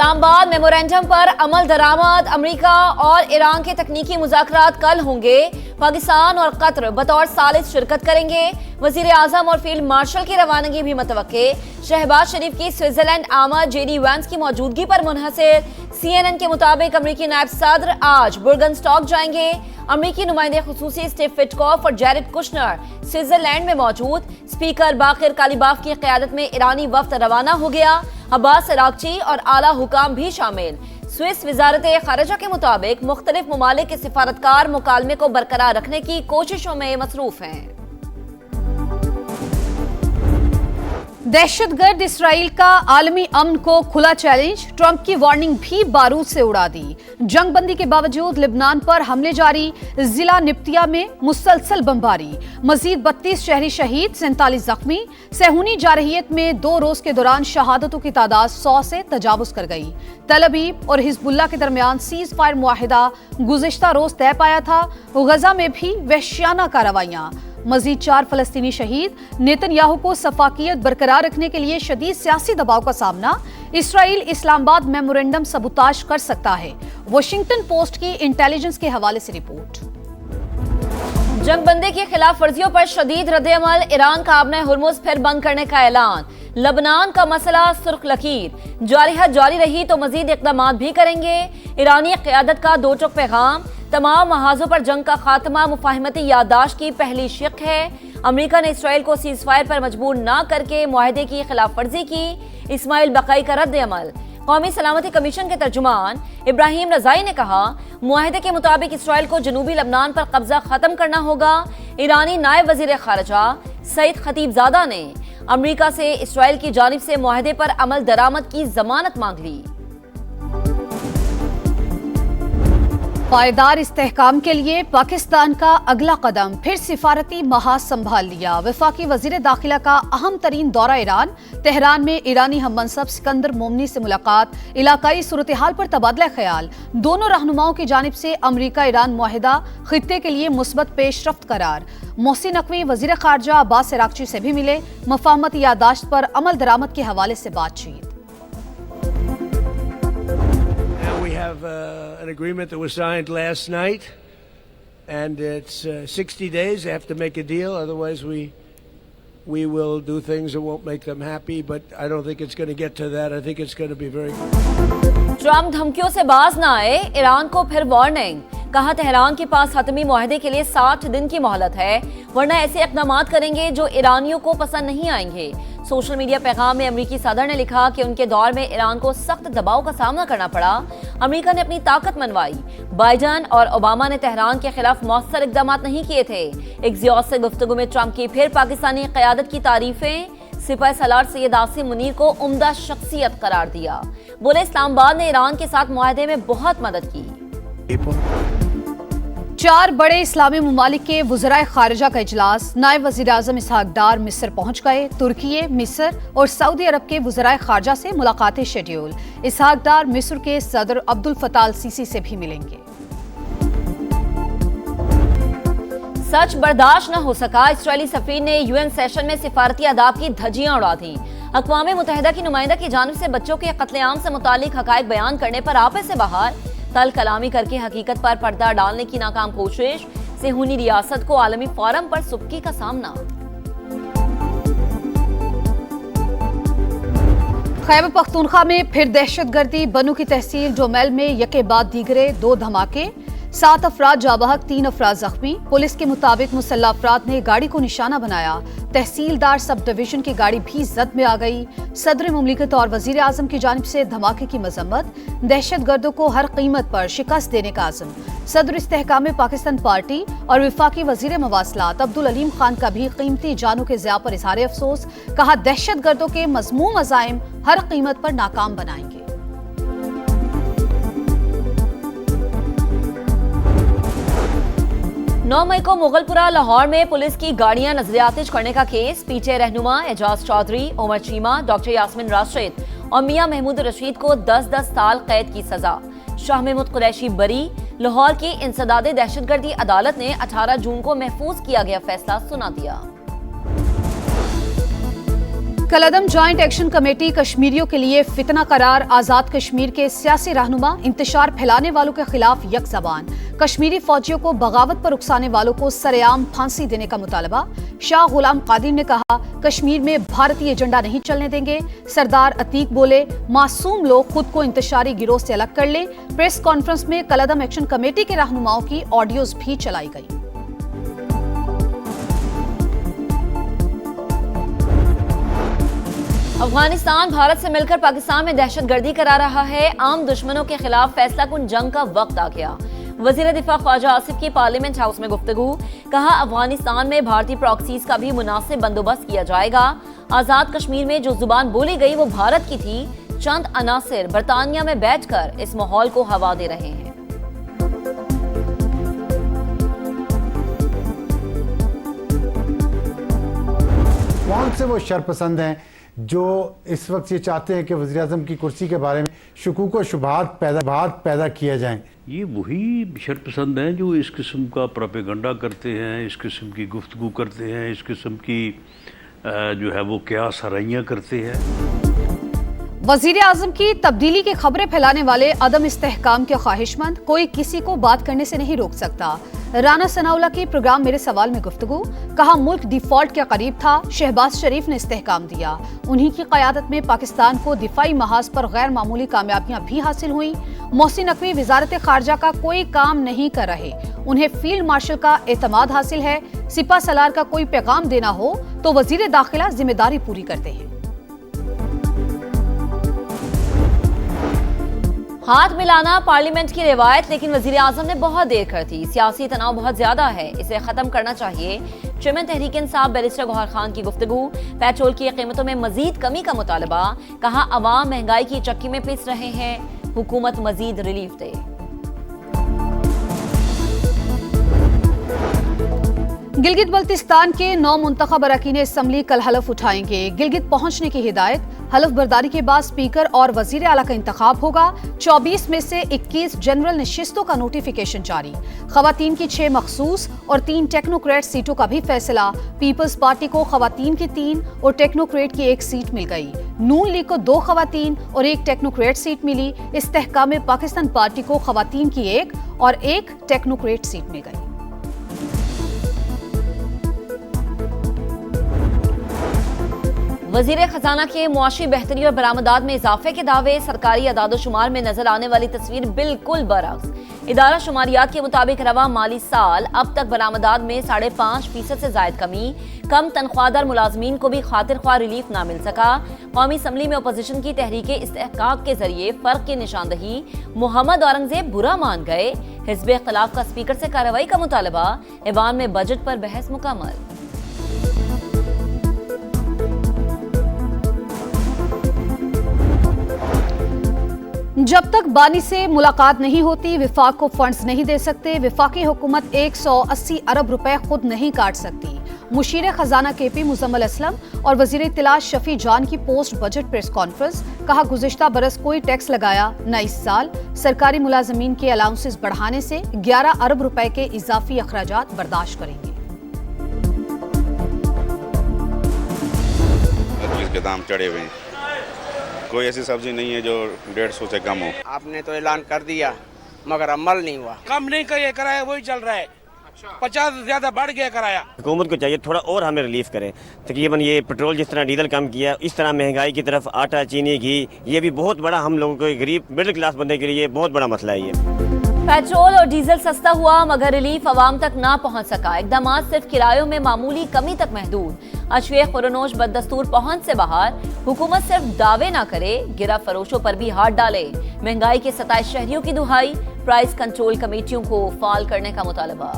Islamabad memorandum पर अमल दरामद। America और Iran के तकनीकी मुज़ाकरात कल होंगे। पाकिस्तान और कतर बतौर सालिस शिरकत करेंगे। वजीर आजम और फील्ड मार्शल की रवानगी भी मुतवक्के। शहबाज शरीफ की स्विट्जरलैंड आमद जेडी वैंस की मौजूदगी पर मुनहसर। CNN के मुताबिक अमेरिकी नायब सदर आज बुर्गनस्टॉक जाएंगे। अमेरिकी नुमाइंदे खुसूसी स्टीव विटकॉफ और जैरेड कुशनर स्विट्जरलैंड में मौजूद। स्पीकर बाकिर कालिबाफ की क़यादत में ईरानी वफ्द रवाना हो गया। अब्बास अरागची और आला हुकाम भी शामिल। स्विस वजारत खारजा के मुताबिक मुख्तलिफ ममालिक के सिफारतकार मुकालमे को बरकरार रखने की कोशिशों में मसरूफ हैं। दहशतगर्द इसराइल का आलमी अमन को खुला चैलेंज। ट्रंप की वार्निंग भी बारूद से उड़ा दी। जंगबंदी के बावजूद लिबनान पर हमले जारी। जिला निप्तिया में मुसलसल बमबारी। मजीद 32 शहरी शहीद, 47 जख्मी। सेहूनी जारहियत में 2 रोज के दौरान शहादतों की तादाद 100 से तजावुज कर गई। तल अवीव और हिजबुल्लाह के दरमियान सीज फायर मुआहिदा गुज़िश्ता रोज तय पाया था। गजा में भी वहशियाना कार्रवाइयां। मजीद 4 फलस्तीनी शहीद। नेतन्याहू को सफाकियत बरकरार रखने के लिए शदीद सियासी दबाव का सामना। इसराइल इस्लामाबाद मेमोरेंडम सबूताज कर सकता है। वॉशिंगटन पोस्ट की इंटेलिजेंस के हवाले से रिपोर्ट। जंगबंदी की खिलाफ वर्जियों पर शदीद रद्द-ए-अमल। ईरान का आबना हुर्मुज़ फिर बंद करने का ऐलान। लबनान का मसला सुर्ख लकीर। जारहियत जारी रही तो मजीद इक़दाम भी करेंगे। ईरानी क़यादत का दो टुक पैगाम। तमाम महाजों पर जंग का खात्मा मुफाहमती याददाश्त की पहली शिक है। अमेरिका ने इसराइल को सीज फायर पर मजबूर न करके मुआहदे की खिलाफ वर्जी की। इस्माइल बकाई का रद्द-ए-अमल। कौमी सलामती कमीशन के तर्जुमान इब्राहिम रजाई ने कहा, मुआहदे के मुताबिक इसराइल को जनूबी लबनान पर कब्जा खत्म करना होगा। ईरानी नायब वजीर खारजा सईद खतीबजादा ने अमेरिका से इसराइल की जानिब से मुआहदे पर अमल दरामद की जमानत मांग ली। पायदार इस्तेहकाम के लिए पाकिस्तान का अगला कदम। फिर सिफारती महाज संभाल लिया। वफाकी वजीर दाखिला का अहम तरीन दौरा ईरान। तेहरान में ईरानी हम मनसब सिकंदर मोमनी से मुलाकात। इलाकाई सूरत हाल पर तबादला ख्याल। दोनों रहनुमाओं की जानिब से अमरीका ईरान मुआहिदा खित्ते के लिए मुस्बत पेशरफ्त करार। मोहसिन नकवी वजीर खारजा अब्बास अरागची से भी मिले। मफाहमती याददाश्त पर अमल दरामद के हवाले से बातचीत। We have an agreement that was signed last night, and it's 60 days. They have to make a deal, otherwise we will do things that won't make them happy. But I don't think it's going to get to that. I think it's going to be very good. Trump धमकियों से बाज न आए, Iran को फिर warning. कहा, Tehran के पास हतमी मुआहदे के लिए 60 दिन की मोहलत है, वरना ऐसे इक़दाम करेंगे जो ईरानियों को पसंद नहीं आएंगे। सोशल मीडिया पैगाम में अमेरिकी सदर ने लिखा कि उनके दौर में ईरान को सख्त दबाव का सामना करना पड़ा। अमेरिका ने अपनी ताकत मनवाई। बाइडन और ओबामा ने तेहरान के खिलाफ मौसर इक़दाम नहीं किए थे। एक्सियोस से गुफ्तगू में ट्रंप की फिर पाकिस्तानी क़यादत की तारीफें। सिपाही सलार सैयद आसिम मुनीर को उम्दा शख्सियत करार दिया। बोले, इस्लामाबाद ने ईरान के साथ मुआहदे में बहुत मदद की। 4 बड़े इस्लामी ममालिक के वज़राए खारजा का इजलास। नायब वज़ीर आज़म इसहाक डार मिस्र पहुंच गए। तुर्की, मिस्र और सऊदी अरब के वज़राए खारजा से मुलाकातें शेड्यूल। इसहाक डार मिस्र के सदर अब्दुल फताह अल सीसी से भी मिलेंगे। सच बर्दाश्त न हो सका। इस्राएली सफीर ने UN सेशन में सिफारती आदाब की धज्जियां उड़ा दी। अक़वाम मुत्तहिदा की नुमाइंदा की जानिब से बच्चों के कत्लेआम से मुतालिक हक़ाइक़ बयान करने पर आपे से बाहर। तल कलामी करके हकीकत पर पर्दा डालने की नाकाम कोशिश। सेहूनी रियासत को आलमी फोरम पर सुबकी का सामना। खैबर पख्तूनख्वा में फिर दहशतगर्दी। बनू की तहसील डोमेल में यके बाद दीगरे 2 धमाके। 7 अफराद जाबहक, 3 अफराद जख्मी। पुलिस के मुताबिक मुसल्लह अफराद ने गाड़ी को निशाना बनाया। तहसीलदार सब डिवीजन की गाड़ी भी जद में आ गई। सदर मुमलिकत और वजीर आजम की जानिब से धमाके की मजम्मत। दहशतगर्दों को हर कीमत पर शिकस्त देने का आज़म। सदर इस्तेहकाम पाकिस्तान पार्टी और वफाकी वजीर मवासलात अब्दुल अलीम खान का भी कीमती जानों के ज़िया पर इजहार अफसोस। कहा, दहशतगर्दों के मज़मूम अज़ाइम हर कीमत पर नाकाम बनाएंगे। 9 मई को मुगलपुरा लाहौर में पुलिस की गाड़ियां नजरियातिश करने का केस। पीछे रहनुमा एजाज चौधरी, उमर चीमा, डॉक्टर यास्मिन राशिद और मियां महमूद रशीद को 10-10 साल कैद की सजा। शाह महमूद कुरैशी बरी। लाहौर की इंसदादे दहशतगर्दी अदालत ने 18 जून को महफूज किया गया फैसला सुना दिया। कलअदम जॉइंट एक्शन कमेटी कश्मीरियों के लिए फितना करार, आजाद कश्मीर के सियासी रहनुमा इंतशार फैलाने वालों के खिलाफ यकजबान, कश्मीरी फौजियों को बगावत पर उकसाने वालों को सरेआम फांसी देने का मुतालबा। शाह गुलाम कादिर ने कहा, कश्मीर में भारतीय एजेंडा नहीं चलने देंगे। सरदार अतीक बोले, मासूम लोग खुद को इंतशारी गिरोह से अलग कर ले। प्रेस कॉन्फ्रेंस में कलअदम एक्शन कमेटी के रहनुमाओं की ऑडियोज भी चलाई गई। अफगानिस्तान भारत से मिलकर पाकिस्तान में दहशतगर्दी करा रहा है। आम दुश्मनों के खिलाफ फैसला कुन जंग का वक्त आ गया। वजीर दिफा ख्वाजा आसिफ की पार्लियामेंट हाउस में गुफ्तगू, कहा अफगानिस्तान में भारतीय प्रॉक्सीज का भी मुनासिब बंदोबस्त किया जाएगा। आजाद कश्मीर में जो जुबान बोली गई वो भारत की थी। चंद अनासिर बरतानिया में बैठकर इस माहौल को हवा दे रहे हैं। कौन से वो शरपसंद हैं जो इस वक्त ये चाहते हैं कि वज़ीर आज़म की कुर्सी के बारे में शकूक व शुबहात पैदा किया जाएं? ये वही शरपसंद हैं जो इस किस्म का प्रोपेगेंडा करते हैं, इस किस्म की गुफ्तगू करते हैं, इस किस्म की जो है वो क्या सराइयाँ करते हैं। वजीर आजम की तब्दीली की खबरें फैलाने वाले अदम इस्तेहकाम के ख्वाहिशमंद, कोई किसी को बात करने से नहीं रोक सकता। राना सनाउल्लाह की प्रोग्राम मेरे सवाल में गुफ्तगू, कहा मुल्क डिफॉल्ट के करीब था, शहबाज शरीफ ने इस्तेहकाम दिया। उन्हीं की क़यादत में पाकिस्तान को दिफाई महाज पर गैर मामूली कामयाबियां भी हासिल हुई। मोहसिन नकवी वजारत खारजा का कोई काम नहीं कर रहे, उन्हें फील्ड मार्शल का एतमाद हासिल है। सिपा सलार का कोई पैगाम देना हो तो वजीर दाखिला जिम्मेदारी पूरी करते हैं। हाथ मिलाना पार्लियामेंट की रिवायत, लेकिन वजीर आजम ने बहुत देर कर दी। सियासी तनाव बहुत ज्यादा है, इसे खत्म करना चाहिए। चेयरमैन तहरीक इंसाफ बैरिस्टर गौहर खान की गुफ्तगू, पेट्रोल की कीमतों में मजीद कमी का मुतालबा, कहा अवाम महंगाई की चक्की में पिस रहे हैं, हुकूमत मजीद रिलीफ दे। गिलगित बल्तिस्तान के 9 मुंतखब अरकान असम्बली कल हलफ उठाएंगे। गिलगित पहुंचने की हिदायत, हलफ बर्दारी के बाद स्पीकर और वजीर आला का इंतखाब होगा। 24 में से 21 जनरल नशिस्तों का नोटिफिकेशन जारी। खवातीन की 6 मखसूस और 3 टेक्नोक्रेट सीटों का भी फैसला। पीपल्स पार्टी को खवातीन की 3 और टेक्नोक्रेट की 1 सीट मिल गई। नून लीग को 2 खवातीन और 1 टेक्नोक्रेट सीट मिली। इस्तेहकाम पाकिस्तान पार्टी को खवातीन की 1 और 1 टेक्नोक्रेट सीट मिल गई। वजीर खजाना के मुआशी बेहतरी और बरामदात में इजाफे के दावे, सरकारी अदादोशुमार में नजर आने वाली तस्वीर बिल्कुल बरअक्स। इदारा शुमारियात के मुताबिक रवा माली साल अब तक बरामदात में 5.5% से जायद कमी। कम तनख्वाहदार मुलाजमीन को भी खातिर ख्वाह रिलीफ ना मिल सका। कौमी असम्बली में अपोजिशन की तहरीक इस्तेहकाक के जरिए फर्क की निशानदही, मोहम्मद औरंगजेब बुरा मान गए। हिज़्ब इख्तिलाफ का स्पीकर से कार्रवाई का मुतालबा, ऐवान में बजट पर बहस मुकम्मल। जब तक बानी से मुलाकात नहीं होती, विफाक को फंड्स नहीं दे सकते। विफाकी हुकूमत 180 अरब रुपए खुद नहीं काट सकती। मुशीर खजाना केपी मुजम्मिल असलम और वजीर इत्तला शफी जान की पोस्ट बजट प्रेस कॉन्फ्रेंस, कहा गुज़िश्ता बरस कोई टैक्स लगाया न इस साल। सरकारी मुलाजमीन के अलाउंसेस बढ़ाने से 11 अरब रुपए के इजाफी अखराजात बर्दाश्त करेंगे। के दाम चढ़े हुए हैं, कोई ऐसी सब्जी नहीं है जो 150 से कम हो। आपने तो ऐलान कर दिया मगर अमल नहीं हुआ। कम नहीं करिए, कराया वही चल रहा है। 50 से ज्यादा बढ़ गया कराया। हुकूमत को चाहिए थोड़ा और हमें रिलीफ करे। तकरीबन ये पेट्रोल जिस तरह डीजल कम किया, इस तरह महंगाई की तरफ आटा, चीनी, घी, ये भी बहुत बड़ा हम लोगों को गरीब मिडिल क्लास बंदे के लिए बहुत बड़ा मसला है ये। पेट्रोल और डीजल सस्ता हुआ मगर रिलीफ अवाम तक ना पहुंच सका। इकदामात सिर्फ किरायों में मामूली कमी तक महदूद। अशवेख खुरनोश बददस्तूर पहुंच से बाहर। हुकूमत सिर्फ दावे ना करे, गिरा फरोशों पर भी हाथ डाले। महंगाई के 27 शहरियों की दुहाई, प्राइस कंट्रोल कमेटियों को फाल करने का मुतालबा।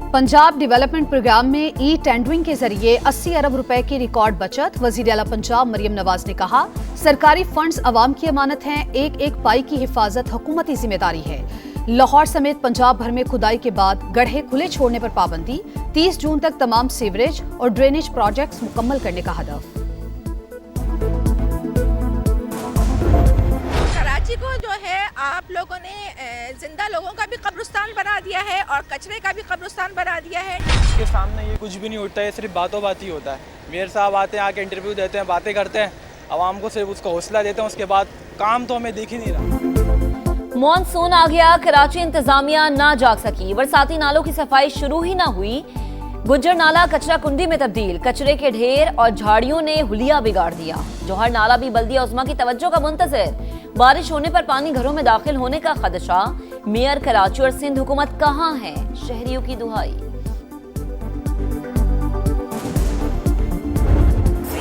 पंजाब डेवलपमेंट प्रोग्राम में ई टेंडरिंग के जरिए 80 अरब रुपए की रिकॉर्ड बचत। वजीर आला पंजाब मरियम नवाज ने कहा, सरकारी फंड्स अवाम की अमानत हैं, एक एक पाई की हिफाजत हुकूमती जिम्मेदारी है। लाहौर समेत पंजाब भर में खुदाई के बाद गड्ढे खुले छोड़ने पर पाबंदी। 30 जून तक तमाम सीवरेज और ड्रेनेज प्रोजेक्ट्स मुकम्मल करने का हदफ। कराची को जो है आप लोगों ने जिंदा लोगों का भी कब्रिस्तान बना दिया है और कचरे का भी कब्रिस्तान बना दिया है। इसके सामने ये कुछ भी नहीं उठता है, सिर्फ बातों बात ही होता है। मेयर साहब आते हैं, आके इंटरव्यू देते हैं, बातें करते हैं, आवाम को सिर्फ उसको हौसला देते हैं, उसके बाद काम तो हमें दिख ही नहीं रहा। मॉनसून आ गया, कराची इंतजामिया ना जाग सकी, बरसाती नालों की सफाई शुरू ही ना हुई। गुज्जर नाला कचरा कुंडी में तब्दील, कचरे के ढेर और झाड़ियों ने हुलिया बिगाड़ दिया। जौहर नाला भी बल्दिया उज़्मा की तवज्जो का मुंतज़िर, बारिश होने पर पानी घरों में दाखिल होने का खदशा। मेयर कराची और सिंध हुकूमत कहां है, शहरियों की दुहाई।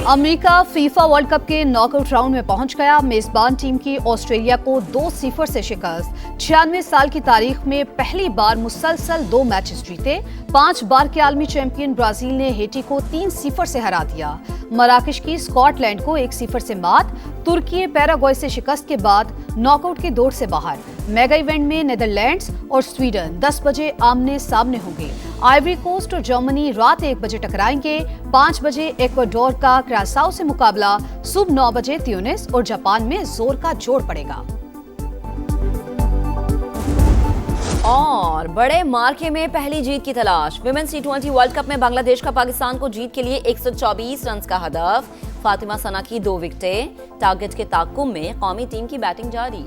अमेरिका फीफा वर्ल्ड कप के नॉकआउट राउंड में पहुंच गया। मेजबान टीम की ऑस्ट्रेलिया को 2-0 से शिकस्त। 96 साल की तारीख में पहली बार मुसलसल 2 मैचेस जीते। 5 बार के आलमी चैंपियन ब्राजील ने हेटी को 3-0 से हरा दिया। मराकश की स्कॉटलैंड को 1-0 से मात। तुर्की पैराग्वे से शिकस्त के बाद नॉकआउट की दौड़ से बाहर। मेगा इवेंट में नीदरलैंड्स और स्वीडन 10 बजे आमने सामने होंगे। आइवरी कोस्ट और जर्मनी रात 1 बजे टकराएंगे। 5 बजे इक्वाडोर का क्रासाओ से मुकाबला। सुबह 9 बजे ट्यूनिस और जापान में जोर का जोड़ पड़ेगा। और बड़े मार्के में पहली जीत की तलाश। विमेंस T20 वर्ल्ड कप में बांग्लादेश का पाकिस्तान को जीत के लिए 124 रन का हदफ। फातिमा सना की 2 विकेटें। टारगेट के ताक़ुब में कौमी टीम की बैटिंग जारी।